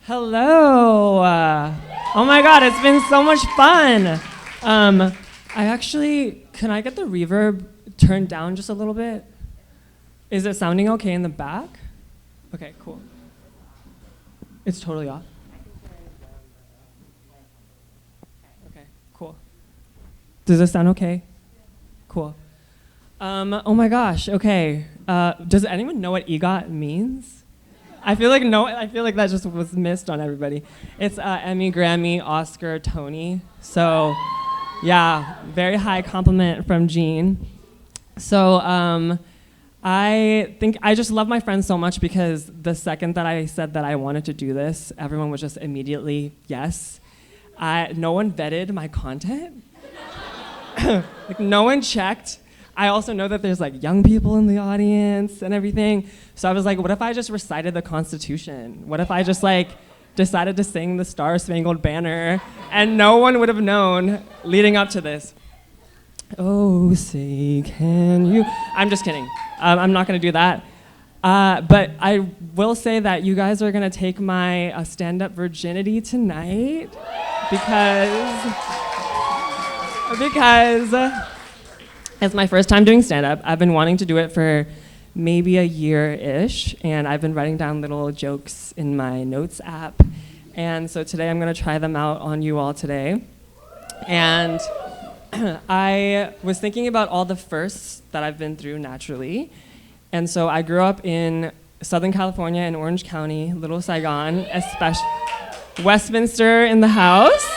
Hello. Oh my God, it's been so much fun. Can I get the reverb turned down just a little bit? Is it sounding okay in the back? Okay, cool. It's totally off. Okay, cool. Does this sound okay? Cool. Oh my gosh, okay. Does anyone know what EGOT means? I feel like that just was missed on everybody. It's Emmy, Grammy, Oscar, Tony. So, yeah, very high compliment from Jean. So, I think I just love my friends so much because the second that I said that I wanted to do this, everyone was just immediately yes. No one vetted my content. Like no one checked. I also know that there's like young people in the audience and everything. So I was like, what if I just recited the Constitution? What if I just like decided to sing the Star Spangled Banner and no one would have known leading up to this? Oh, say can you? I'm just kidding. I'm not gonna do that. But I will say that you guys are gonna take my stand-up virginity tonight because it's my first time doing stand-up. I've been wanting to do it for maybe a year-ish, and I've been writing down little jokes in my notes app. And so today I'm gonna try them out on you all today. And I was thinking about all the firsts that I've been through naturally. And so I grew up in Southern California in Orange County, Little Saigon, especially Westminster in the house.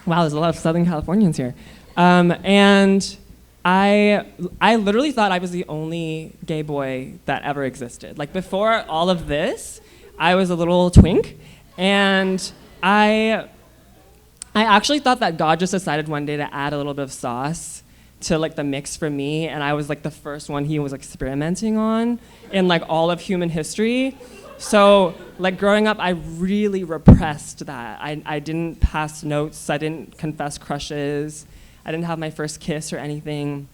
Wow, there's a lot of Southern Californians here. And I literally thought I was the only gay boy that ever existed. Like before all of this, I was a little twink, and I actually thought that God just decided one day to add a little bit of sauce to like the mix for me, and I was like the first one he was experimenting on in like all of human history. So like growing up, I really repressed that. I didn't pass notes, I didn't confess crushes, I didn't have my first kiss or anything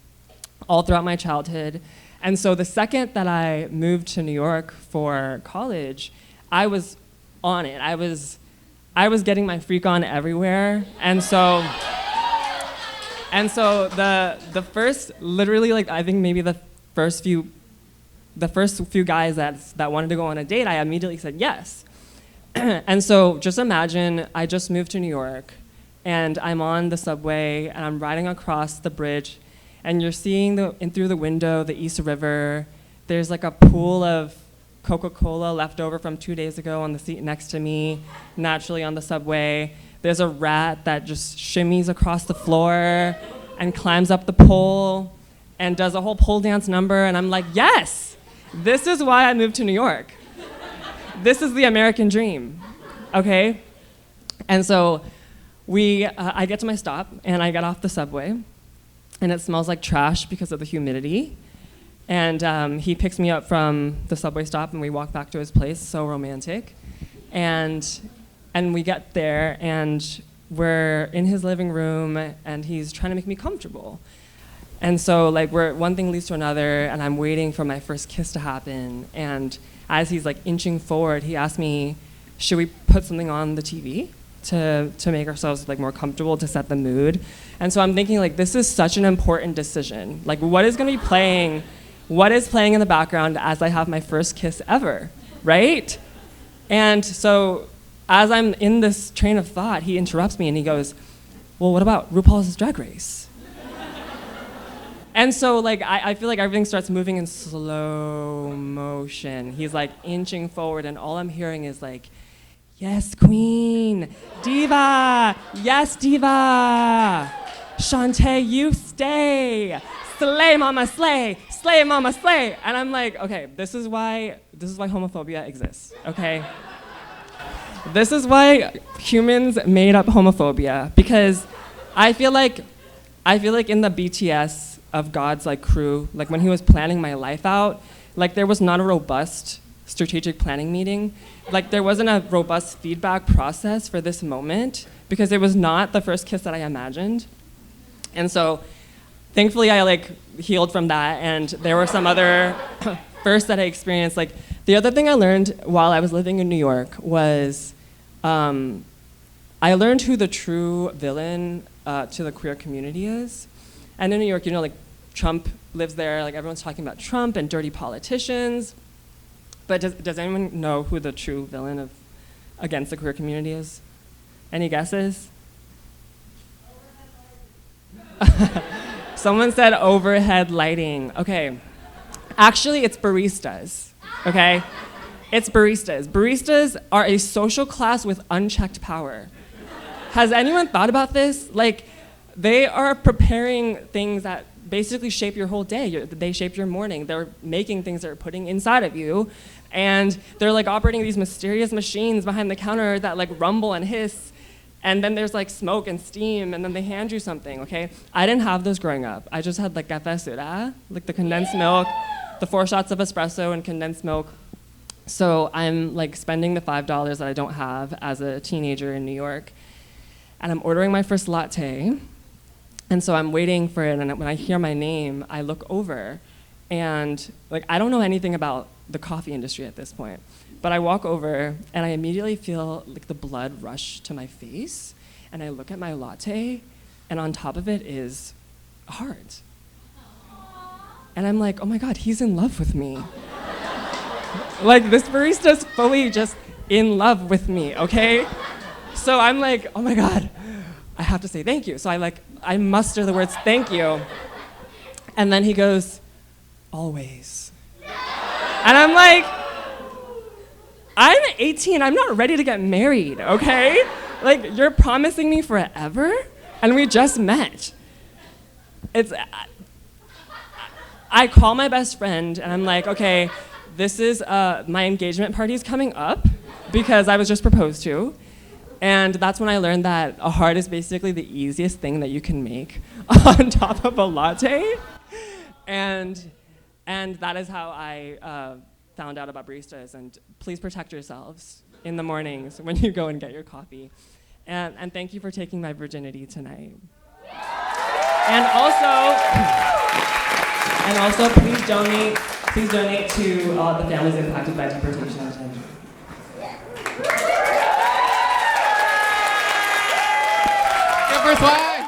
all throughout my childhood. And so the second that I moved to New York for college, I was on it. I was getting my freak on everywhere. And so the first, literally like I think maybe the first few guys that wanted to go on a date, I immediately said yes. And so just imagine I just moved to New York and I'm on the subway and I'm riding across the bridge and you're seeing through the window the East River. There's like a pool of Coca-Cola left over from 2 days ago on the seat next to me, naturally on the subway. There's a rat that just shimmies across the floor and climbs up the pole and does a whole pole dance number, and I'm like, yes, this is why I moved to New York. This is the American dream, okay? And so I get to my stop, and I get off the subway, and it smells like trash because of the humidity. And he picks me up from the subway stop, and we walk back to his place, so romantic. And we get there, and we're in his living room, and he's trying to make me comfortable. And so like one thing leads to another, and I'm waiting for my first kiss to happen. And as he's like inching forward, he asked me, should we put something on the TV to make ourselves like more comfortable, to set the mood? And so I'm thinking like, this is such an important decision. Like what is gonna be playing? What is playing in the background as I have my first kiss ever, right? And so as I'm in this train of thought, he interrupts me and he goes, well, what about RuPaul's Drag Race? And so like I feel like everything starts moving in slow motion. He's like inching forward and all I'm hearing is like, yes, queen, diva, yes, diva, Shantae, you stay, slay mama, slay mama, slay. And I'm like, okay, this is why homophobia exists, okay? This is why humans made up homophobia, because I feel like in the BTS of God's like crew, like when he was planning my life out, like there was not a robust strategic planning meeting. Like there wasn't a robust feedback process for this moment because it was not the first kiss that I imagined. And so thankfully I like healed from that, and there were some other first that I experienced. Like, the other thing I learned while I was living in New York was I learned who the true villain to the queer community is. And in New York, like Trump lives there, like everyone's talking about Trump and dirty politicians. But does anyone know who the true villain against the queer community is? Any guesses? Someone said overhead lighting. Okay. Actually, it's baristas, okay? It's baristas. Baristas are a social class with unchecked power. Has anyone thought about this? Like, they are preparing things that basically shape your whole day. They shape your morning. They're making things that are putting inside of you. And they're like operating these mysterious machines behind the counter that like rumble and hiss. And then there's like smoke and steam, and then they hand you something, okay? I didn't have those growing up. I just had like café sura, like the condensed milk, the 4 shots of espresso and condensed milk. So I'm like spending the $5 that I don't have as a teenager in New York. And I'm ordering my first latte. And so I'm waiting for it, and when I hear my name, I look over. And like, I don't know anything about the coffee industry at this point. But I walk over, and I immediately feel like the blood rush to my face. And I look at my latte, and on top of it is a heart. And I'm like, oh my God, he's in love with me. Like, this barista's fully just in love with me, okay? So I'm like, oh my God, I have to say thank you. So I muster the words, thank you. And then he goes, always. And I'm like, I'm 18, I'm not ready to get married, okay? Like, you're promising me forever? And we just met. I call my best friend, and I'm like, okay, this is, my engagement party's coming up, because I was just proposed to. And that's when I learned that a heart is basically the easiest thing that you can make on top of a latte. And that is how I found out about baristas. And please protect yourselves in the mornings when you go and get your coffee. And thank you for taking my virginity tonight. And also, please donate to the families impacted by deportation. Give her swag.